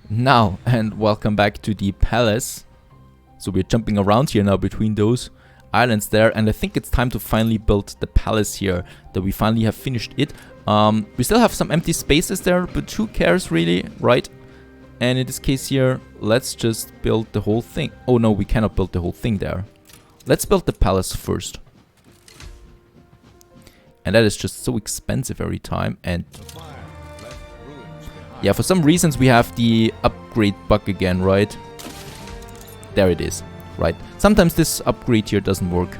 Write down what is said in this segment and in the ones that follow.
Now, and welcome back to the palace. So we're jumping around here now between those islands there, and I think it's time to finally build the palace here, that we finally have finished it. We still have some empty spaces there, but who cares really, right? And in this case here, let's just build the whole thing. Oh no, we cannot build the whole thing there. Let's build the palace first. And that is just so expensive every time, and yeah, for some reasons we have the upgrade bug again, right? There it is, right? Sometimes this upgrade here doesn't work.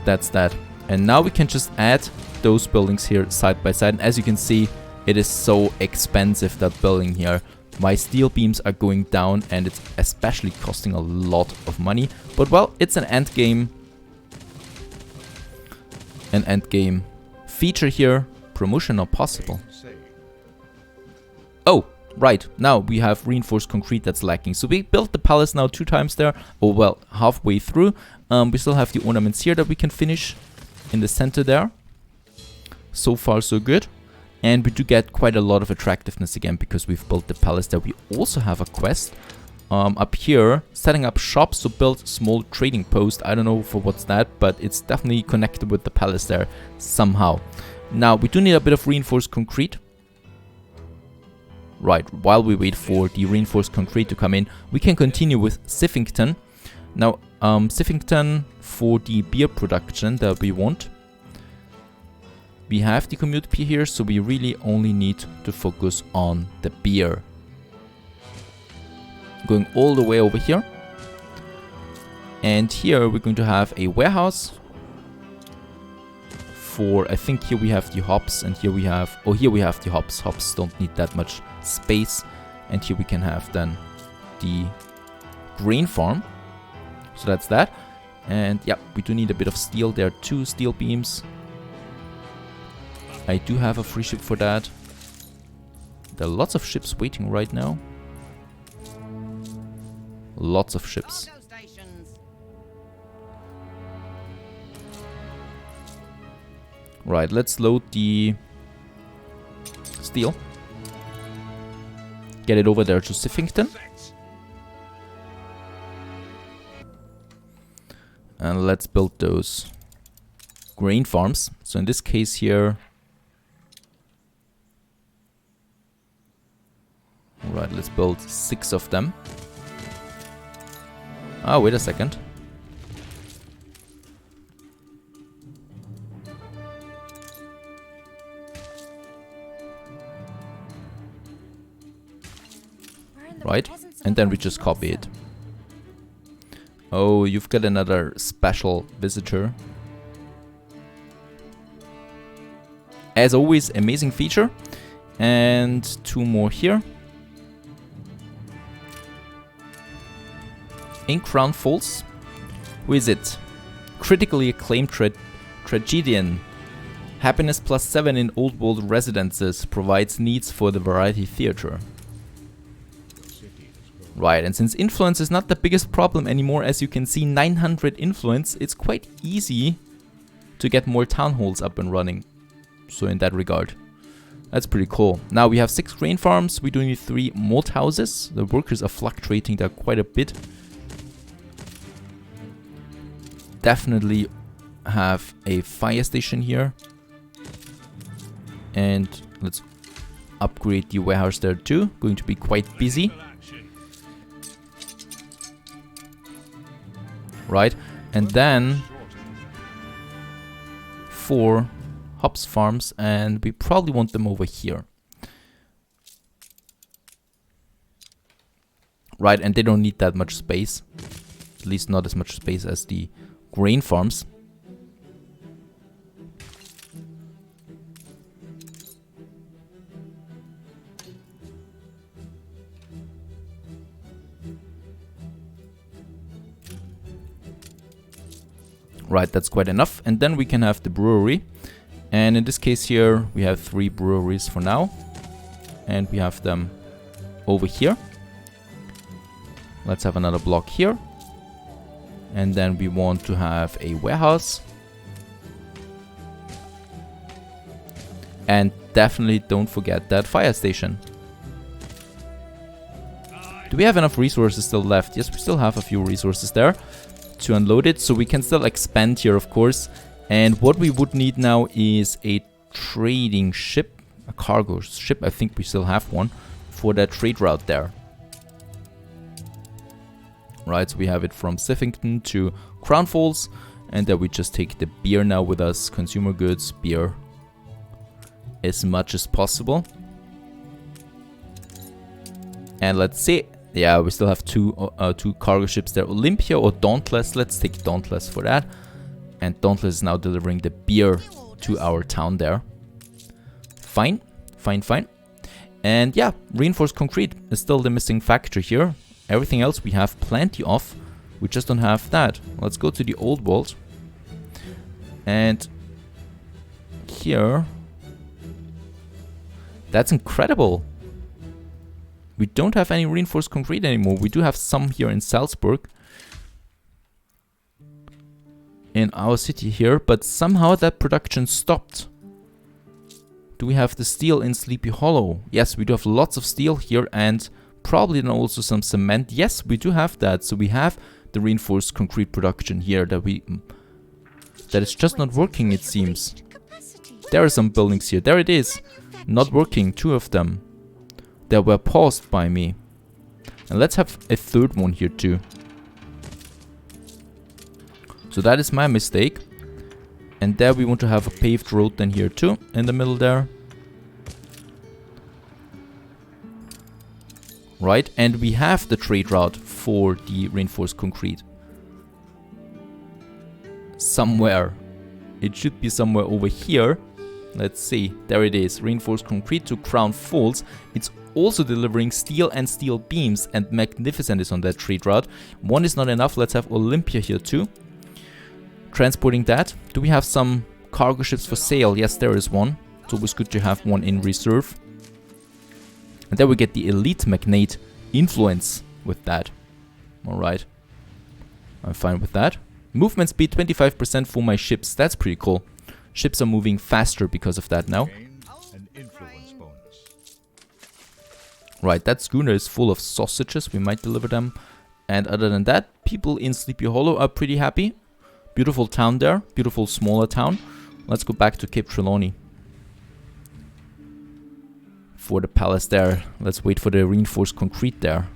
That's that. And now we can just add those buildings here side by side. And as you can see, it is so expensive, that building here. My steel beams are going down, and it's especially costing a lot of money. But well, it's an end game feature here. Promotion not possible. Oh, right. Now we have reinforced concrete that's lacking. So we built the palace now 2 times there. Oh, well, halfway through. We still have the ornaments here that we can finish in the center there. So far, so good. And we do get quite a lot of attractiveness again because we've built the palace there. We also have a quest up here, setting up shops, so build small trading post. I don't know for what's that, but it's definitely connected with the palace there somehow. Now, we do need a bit of reinforced concrete. Right, while we wait for the reinforced concrete to come in, we can continue with Siffington. Now, Siffington for the beer production that we want. We have the commute P here, so we really only need to focus on the beer. Going all the way over here. And here we're going to have a warehouse. For, I think here we have the hops, and here we have, oh, here we have the hops. Hops don't need that much space. And here we can have then the grain farm. So that's that. And yeah, we do need a bit of steel. There are 2 steel beams. I do have a free ship for that. There are lots of ships waiting right now. Lots of ships. Right, let's load the steel. Get it over there to Siffington. And let's build those grain farms. So in this case here... Right, let's build 6 of them. Oh, wait a second. Right, and then we just copy it. Oh, you've got another special visitor. As always, amazing feature. And 2 more here. In Crown Falls. Who is it? Critically acclaimed tragedian. Happiness +7 in old world residences. Provides needs for the variety theater. Right, and since influence is not the biggest problem anymore, as you can see, 900 influence, it's quite easy to get more town halls up and running. So in that regard, that's pretty cool. Now we have 6 grain farms, we do need 3 malt houses. The workers are fluctuating there quite a bit. Definitely have a fire station here. And let's upgrade the warehouse there too, going to be quite busy. Right, and then 4 hops farms, and we probably want them over here. Right, and they don't need that much space, at least not as much space as the grain farms. Right, that's quite enough. And then we can have the brewery. And in this case here, we have 3 breweries for now. And we have them over here. Let's have another block here. And then we want to have a warehouse. And definitely don't forget that fire station. Do we have enough resources still left? Yes, we still have a few resources there to unload it. So we can still expand here, of course. And what we would need now is a trading ship, a cargo ship. I think we still have one for that trade route there. Right, so we have it from Sifington to Crown Falls. And then we just take the beer now with us. Consumer goods, beer. As much as possible. And let's see. Yeah, we still have two cargo ships there. Olympia or Dauntless. Let's take Dauntless for that. And Dauntless is now delivering the beer to our town there. Fine. Fine, fine. And yeah, reinforced concrete is still the missing factor here. Everything else we have plenty of. We just don't have that. Let's go to the old world. And here. That's incredible. We don't have any reinforced concrete anymore. We do have some here in Salzburg. In our city here. But somehow that production stopped. Do we have the steel in Sleepy Hollow? Yes, we do have lots of steel here. And probably then also some cement. Yes, we do have that. So we have the reinforced concrete production here that is just not working, it seems. There are some buildings here. There it is. Not working, 2 of them. They were paused by me. And let's have a third one here too. So that is my mistake. And there we want to have a paved road then here too, in the middle there. Right, and we have the trade route for the reinforced concrete. Somewhere. It should be somewhere over here. Let's see. There it is. Reinforced concrete to Crown Falls. It's also delivering steel and steel beams. And Magnificent is on that trade route. One is not enough. Let's have Olympia here too. Transporting that. Do we have some cargo ships for sale? Yes, there is one. It's always good to have one in reserve. And then we get the elite magnate influence with that. Alright. I'm fine with that. Movement speed 25% for my ships. That's pretty cool. Ships are moving faster because of that now. Right, that schooner is full of sausages. We might deliver them. And other than that, people in Sleepy Hollow are pretty happy. Beautiful town there. Beautiful smaller town. Let's go back to Cape Trelawney. For the palace there. Let's wait for the reinforced concrete there.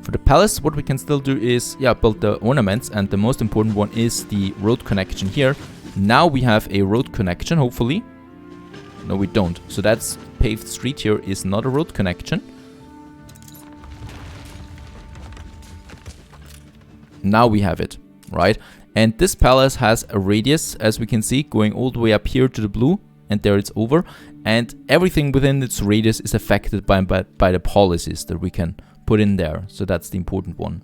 For the palace, what we can still do is, yeah, build the ornaments. And the most important one is the road connection here. Now we have a road connection, hopefully. No, we don't. So that's paved street here is not a road connection. Now we have it, right? And this palace has a radius, as we can see, going all the way up here to the blue. And there it's over. And everything within its radius is affected by the policies that we can put in there. So that's the important one.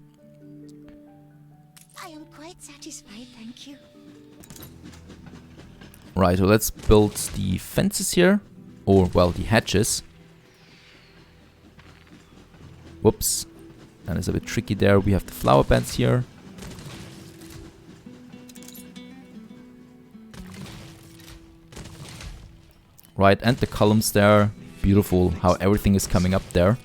I am quite satisfied, thank you. Right, so let's build the fences here. Or, well, the hedges. Whoops. That is a bit tricky there. We have the flower beds here. Right, and the columns there. Beautiful how everything is coming up there.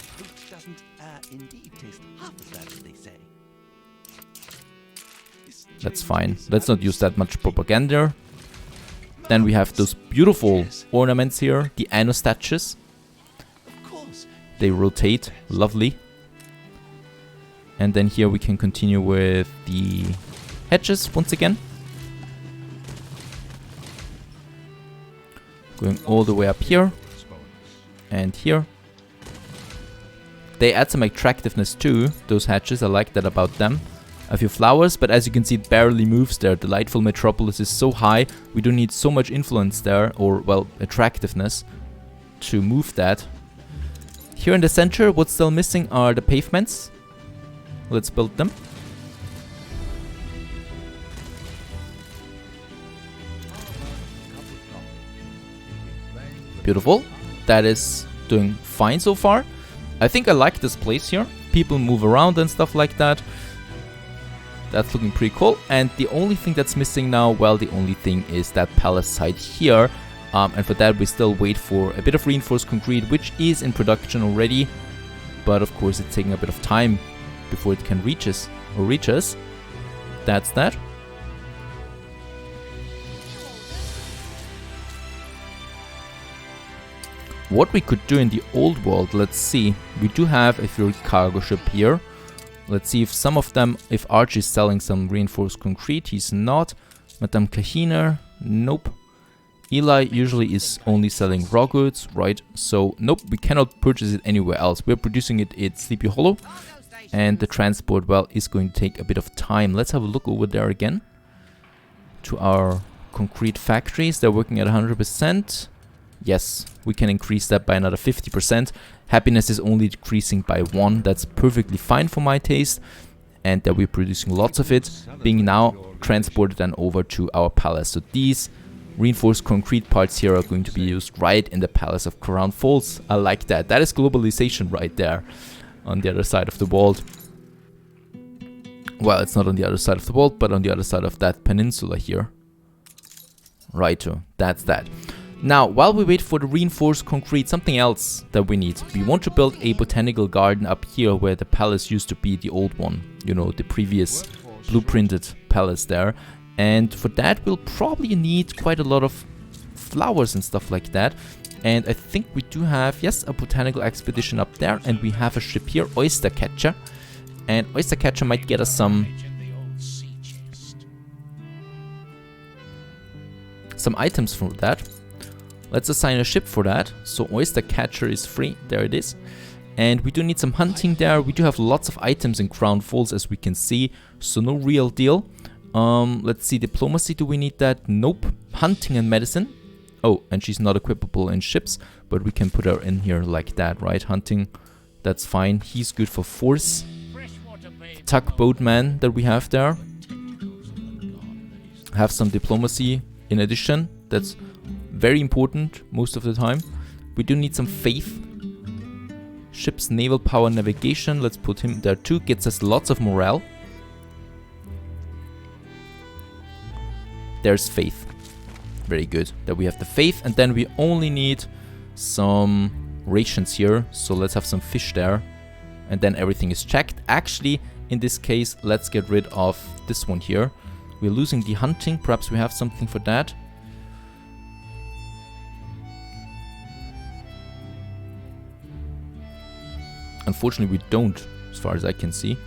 That's fine. Let's not use that much propaganda. Then we have those beautiful ornaments here. The Anno statues. They rotate. Lovely. And then here we can continue with the hedges once again. Going all the way up here. And here. They add some attractiveness too, those hedges. I like that about them. A few flowers, but as you can see, it barely moves there. Delightful Metropolis is so high. We don't need so much influence there, or, well, attractiveness to move that. Here in the center, what's still missing are the pavements. Let's build them. Beautiful. That is doing fine so far. I think I like this place here. People move around and stuff like that. That's looking pretty cool. And the only thing that's missing now, well, the only thing is that palace side here. And for that, we still wait for a bit of reinforced concrete, which is in production already. but of course it's taking a bit of time before it can reach us. That's that. What we could do in the old world, let's see. We do have a fuel cargo ship here. Let's see if some of them, if Archie is selling some reinforced concrete. He's not. Madame Kahina, nope. Eli usually is only selling raw goods, right? So, nope, we cannot purchase it anywhere else. We're producing it at Sleepy Hollow. And the transport, well, is going to take a bit of time. Let's have a look over there again. To our concrete factories. They're working at 100%. Yes, we can increase that by another 50%. Happiness is only decreasing by 1. That's perfectly fine for my taste. And that we're producing lots of it, being now transported then over to our palace. So these reinforced concrete parts here are going to be used right in the palace of Crown Falls. I like that. That is globalization right there on the other side of the world. Well, it's not on the other side of the world, but on the other side of that peninsula here. Righto, that's that. Now, while we wait for the reinforced concrete, something else that we need. We want to build a botanical garden up here where the palace used to be, the old one. You know, the previous blueprinted palace there. And for that, we'll probably need quite a lot of flowers and stuff like that. And I think we do have, yes, a botanical expedition up there. And we have a ship here, Oyster Catcher. And Oyster Catcher might get us some items from that. Let's assign a ship for that. So Oyster Catcher is free. There it is. And we do need some hunting there. We do have lots of items in Crown Falls, as we can see. So no real deal. Let's see. Diplomacy. Do we need that? Nope. Hunting and medicine. Oh, and she's not equipable in ships. But we can put her in here like that, right? Hunting. That's fine. He's good for force. Tugboatman that we have there. Have some diplomacy in addition. That's very important most of the time. We do need some faith. Ships, naval power, navigation. Let's put him there too. Gets us lots of morale. There's faith. Very good that we have the faith. And then we only need some rations here. So let's have some fish there. And then everything is checked. Actually, in this case, let's get rid of this one here. We're losing the hunting. Perhaps we have something for that. Unfortunately, we don't, as far as I can see.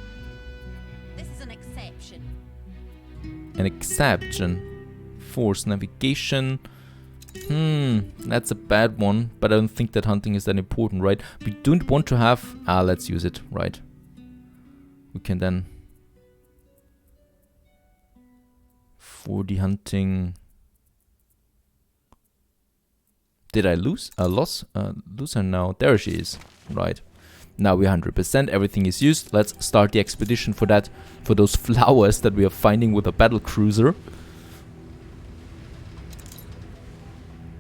This is an exception. An exception. Force navigation. That's a bad one. But I don't think that hunting is that important, right? We don't want to have... let's use it, right. We can then... For the hunting... Did I lose? Lose her now. There she is. Right. Now we're 100%, everything is used. Let's start the expedition for that, for those flowers that we are finding with a battle cruiser.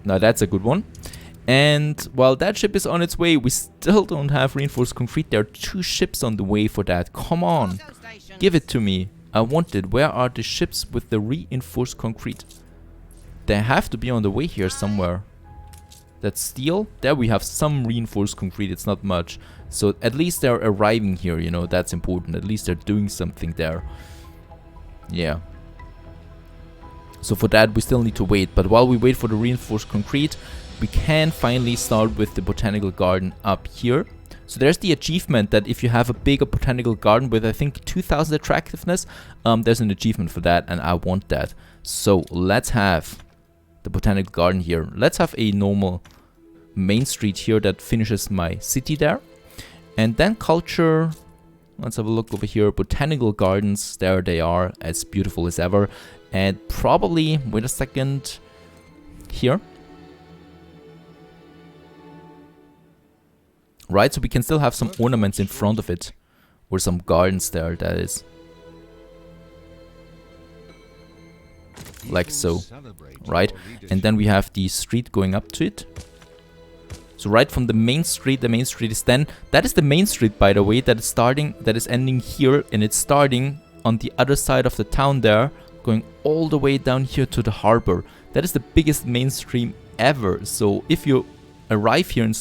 Now that's a good one. And while that ship is on its way, we still don't have reinforced concrete. There are 2 ships on the way for that. Come on, give it to me. I want it. Where are the ships with the reinforced concrete? They have to be on the way here somewhere. That's steel. There we have some reinforced concrete. It's not much. So at least they're arriving here, you know, that's important. At least they're doing something there. Yeah. So for that we still need to wait. But while we wait for the reinforced concrete, we can finally start with the botanical garden up here. So there's the achievement that if you have a bigger botanical garden with I think 2000 attractiveness, there's an achievement for that and I want that. So let's have the botanical garden here. Let's have a normal main street here that finishes my city there. And then culture, let's have a look over here. Botanical gardens, there they are, as beautiful as ever. And probably, wait a second, here. Right, so we can still have some ornaments in front of it. Or some gardens there, that is. Like so, right? And then we have the street going up to it. So right from the main street is then, that is the main street by the way, that is starting, that is ending here, and it's starting on the other side of the town there, going all the way down here to the harbor. That is the biggest mainstream ever. So if you arrive here in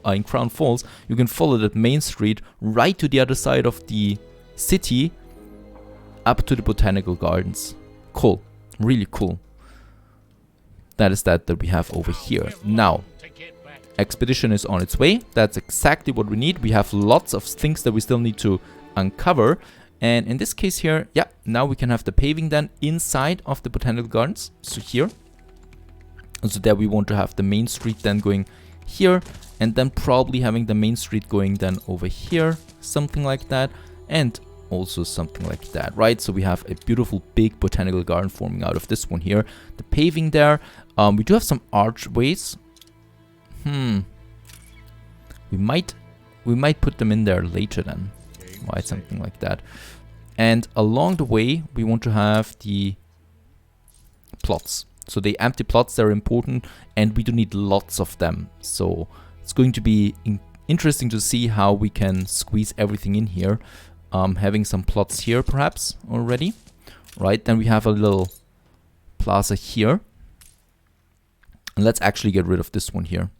in Crown Falls, you can follow that main street right to the other side of the city, up to the Botanical Gardens. Cool, really cool. That is that we have over here. Now, expedition is on its way. That's exactly what we need. We have lots of things that we still need to uncover. And in this case here, yeah, now we can have the paving then inside of the Botanical Gardens. So here. So there we want to have the main street then going here. And then probably having the main street going then over here. Something like that. And also something like that, right? So we have a beautiful big Botanical Garden forming out of this one here. The paving there. We do have some archways. We might put them in there later then. Right, something like that. And along the way, we want to have the plots. So the empty plots, they're important, and we do need lots of them. So it's going to be interesting to see how we can squeeze everything in here. Having some plots here, perhaps, already. Right, then we have a little plaza here. And let's actually get rid of this one here.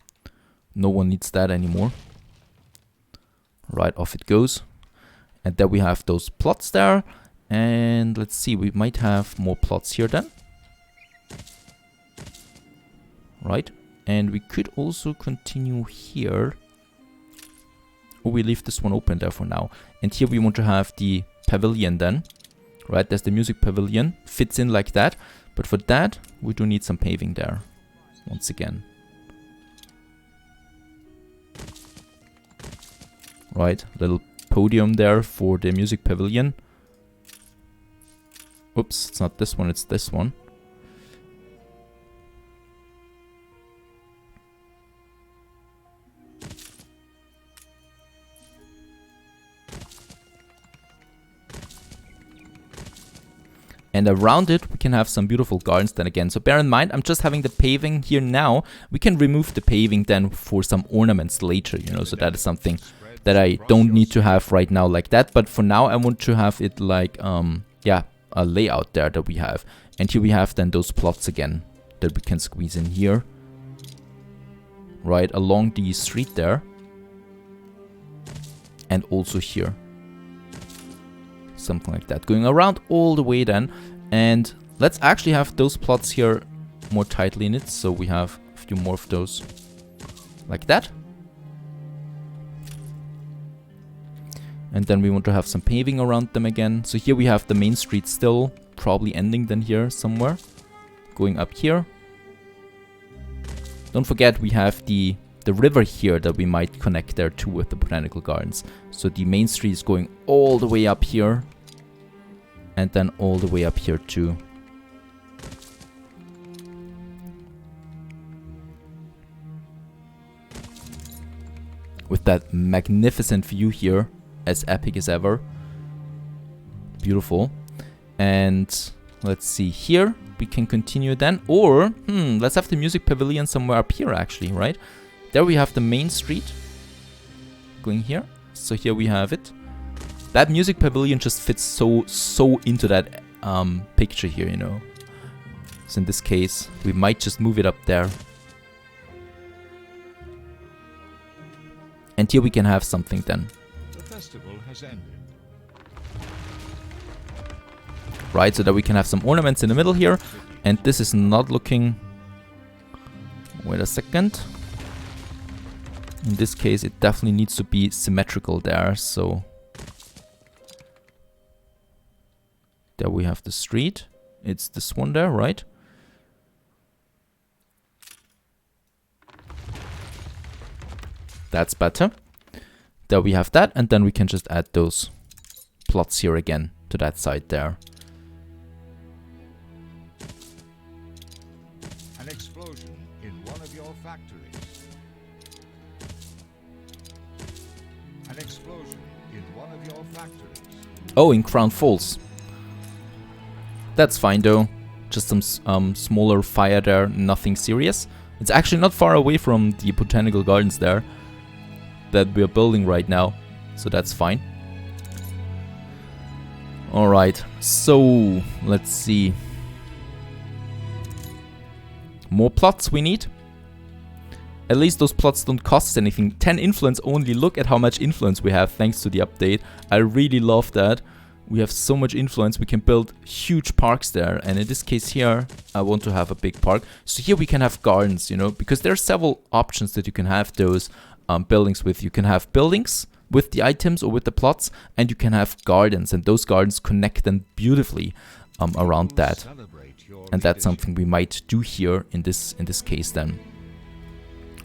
No one needs that anymore. Right, off it goes. And then we have those plots there. And let's see, we might have more plots here then. Right. And we could also continue here. Or we leave this one open there for now. And here we want to have the pavilion then. Right, there's the music pavilion. Fits in like that. But for that, we do need some paving there. Once again. Right, little podium there for the music pavilion. Oops, it's not this one, it's this one. And around it, we can have some beautiful gardens then again. So bear in mind, I'm just having the paving here now. We can remove the paving then for some ornaments later, you know. So that is something that I don't need to have right now like that. But for now, I want to have it like, yeah, a layout there that we have. And here we have then those plots again that we can squeeze in here. Right, along the street there. And also here. Something like that. Going around all the way then. And let's actually have those plots here more tightly in it. So we have a few more of those. Like that. And then we want to have some paving around them again. So here we have the main street still. Probably ending then here somewhere. Going up here. Don't forget we have the river here that we might connect there too with the Botanical Gardens. So the main street is going all the way up here. And then all the way up here too. With that magnificent view here. As epic as ever. Beautiful. And let's see here. We can continue then. Or, let's have the music pavilion somewhere up here actually, right? There we have the main street. Going here. So here we have it. That music pavilion just fits so into that picture here, you know. So in this case, we might just move it up there. And here we can have something then. The festival has ended. Right, so that we can have some ornaments in the middle here. And this is not looking... Wait a second. In this case, it definitely needs to be symmetrical there, so... There we have the street. It's this one there, right? That's better. There we have that, and then we can just add those plots here again to that side there. An explosion in one of your factories. An explosion in one of your factories. Oh, in Crown Falls. That's fine though. Just some smaller fire there, nothing serious. It's actually not far away from the Botanical Gardens there that we are building right now, so that's fine. Alright, so let's see. More plots we need. At least those plots don't cost anything. 10 influence only. Look at how much influence we have thanks to the update. I really love that. We have so much influence. We can build huge parks there. And in this case here, I want to have a big park. So here we can have gardens, you know, because there are several options that you can have those buildings with. You can have buildings with the items or with the plots, and you can have gardens. And those gardens connect them beautifully around that. And that's something we might do here in this case then.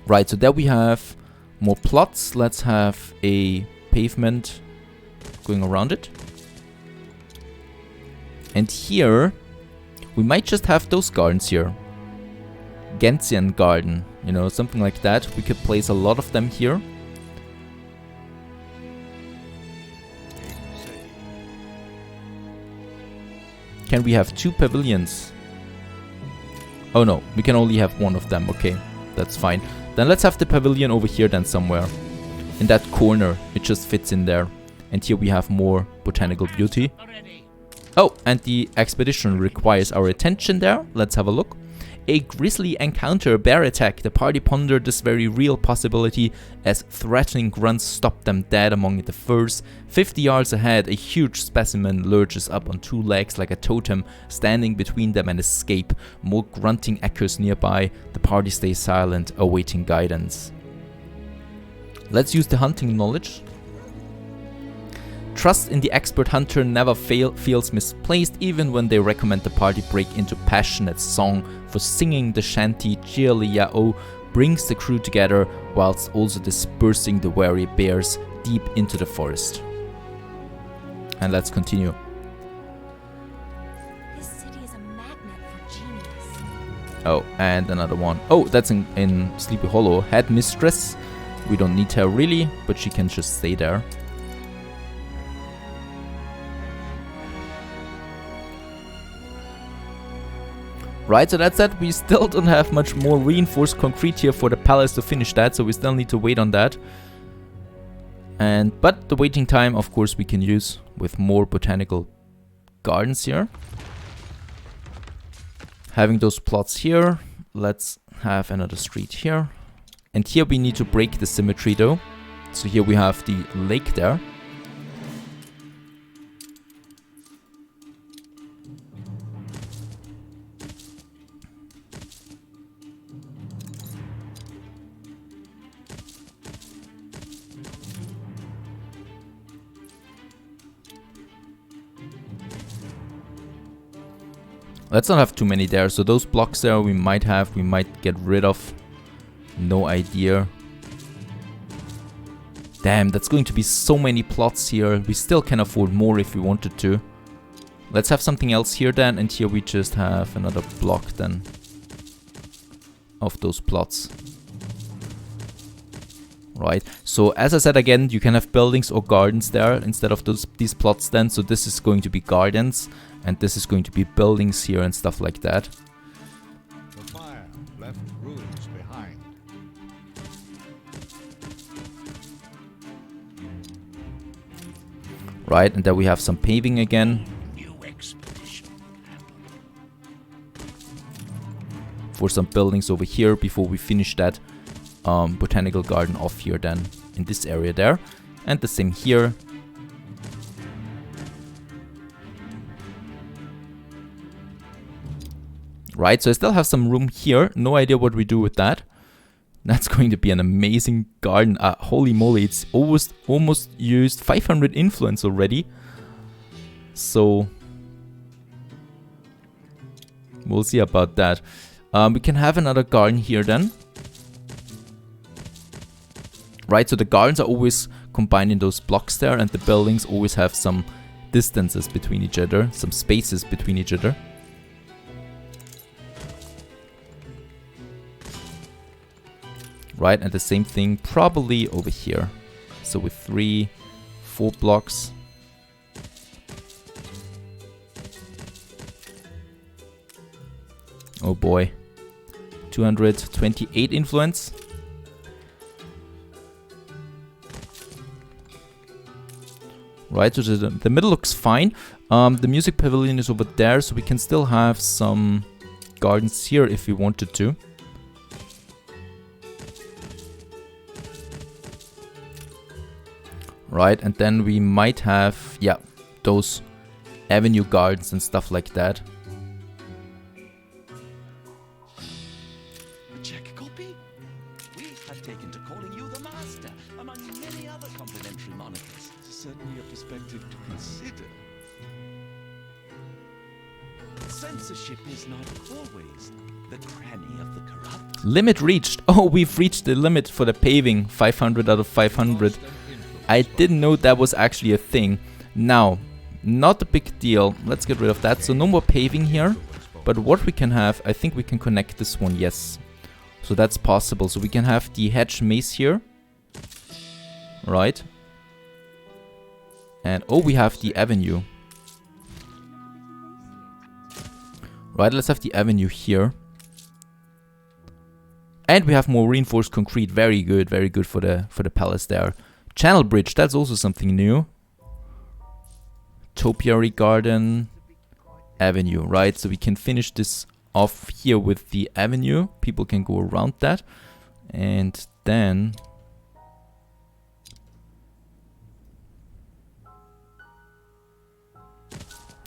Right, so there we have more plots. Let's have a pavement going around it. And here, we might just have those gardens here. Gentian garden, you know, something like that. We could place a lot of them here. Can we have 2 pavilions? Oh no, we can only have 1 of them. Okay, that's fine. Then let's have the pavilion over here then somewhere. In that corner, it just fits in there. And here we have more botanical beauty. Oh, and the expedition requires our attention there. Let's have a look. A Grizzly Encounter bear attack. The party pondered this very real possibility as threatening grunts stopped them dead among the firs. 50 yards ahead, a huge specimen lurches up on 2 legs like a totem, standing between them and escape. More grunting echoes nearby. The party stays silent, awaiting guidance. Let's use the hunting knowledge. Trust in the expert hunter never feels misplaced, even when they recommend the party break into passionate song, for singing the shanty Cheerly Yao brings the crew together whilst also dispersing the wary bears deep into the forest. And let's continue. This city is a magnet for genius. Oh, and another one. Oh, that's in Sleepy Hollow. Headmistress. We don't need her really, but she can just stay there. Right, so that's that. We still don't have much more reinforced concrete here for the palace to finish that, so we still need to wait on that. But the waiting time, of course, we can use with more botanical gardens here. Having those plots here, let's have another street here. And here we need to break the symmetry though. So here we have the lake there. Let's not have too many there. So those blocks there we might get rid of. No idea. Damn, that's going to be so many plots here. We still can afford more if we wanted to. Let's have something else here then. And here we just have another block then of those plots. Right, so as I said again, you can have buildings or gardens there instead of these plots then. So this is going to be gardens and this is going to be buildings here and stuff like that. The fire left ruins behind. Right, and then we have some paving again. New expedition. For some buildings over here before we finish that botanical garden off here then in this area there. And the same here. Right, so I still have some room here. No idea what we do with that. That's going to be an amazing garden. Holy moly, it's almost used 500 influence already. So we'll see about that. We can have another garden here then. Right, so the gardens are always combined in those blocks there, and the buildings always have some distances between each other, some spaces between each other. Right, and the same thing probably over here. So with 3, 4 blocks. Oh boy. 228 influence. Right, so the middle looks fine. The music pavilion is over there, so we can still have some gardens here if we wanted to. right? And then we might have, yeah, those avenue gardens and stuff like that. A check copy? We have taken to calling you the master, among many other complimentary monikers. Certainly a perspective to consider. Censorship is not always the cranny of the corrupt. Limit reached. Oh, we've reached the limit for the paving. 500 out of 500. I didn't know that was actually a thing. Now, not a big deal. Let's get rid of that. So no more paving here. But what we can have, I think we can connect this one, yes. So that's possible. So we can have the hedge maze here. Right. And oh, we have the avenue. Right, let's have the avenue here. And we have more reinforced concrete. Very good for the palace there. Channel bridge, that's also something new. Topiary garden, avenue, right? So we can finish this off here with the avenue. People can go around that. And then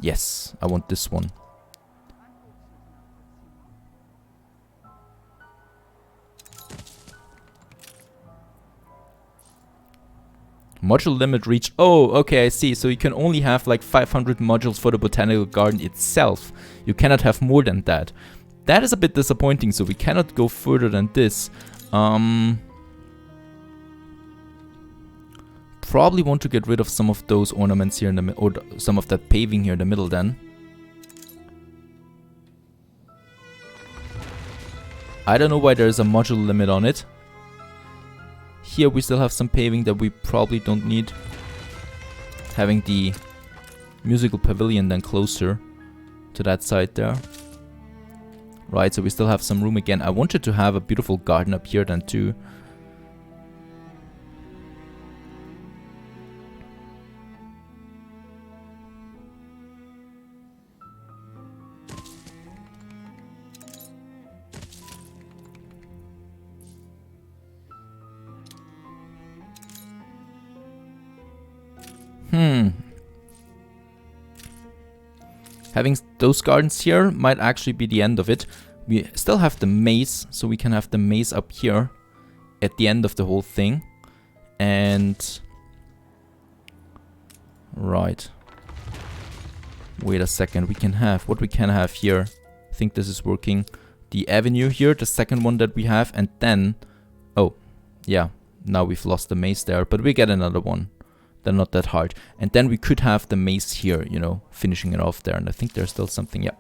yes, I want this one. Module limit reached. Oh, okay, I see. So you can only have like 500 modules for the Botanical Garden itself. You cannot have more than that. That is a bit disappointing, so we cannot go further than this. Probably want to get rid of some of those ornaments here in the middle, or some of that paving here in the middle then. I don't know why there is a module limit on it. Here we still have some paving that we probably don't need. Having the musical pavilion then closer to that side there. Right, so we still have some room again. I wanted to have a beautiful garden up here then too. Having those gardens here might actually be the end of it. We still have the maze, so we can have the maze up here at the end of the whole thing. And right. Wait a second, we can have what we can have here. I think this is working. The avenue here, the second one that we have, and then oh, yeah, now we've lost the maze there, but we get another one. They're not that hard. And then we could have the maze here, you know, finishing it off there. And I think there's still something, yeah,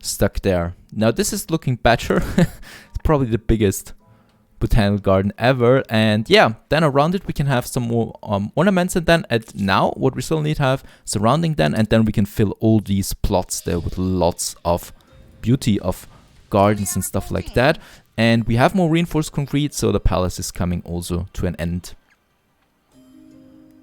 stuck there. Now this is looking better. It's probably the biggest botanical garden ever. And yeah, then around it we can have some more ornaments. And then at now, what we still need to have surrounding then. And then we can fill all these plots there with lots of beauty of gardens and stuff like that. And we have more reinforced concrete, so the palace is coming also to an end.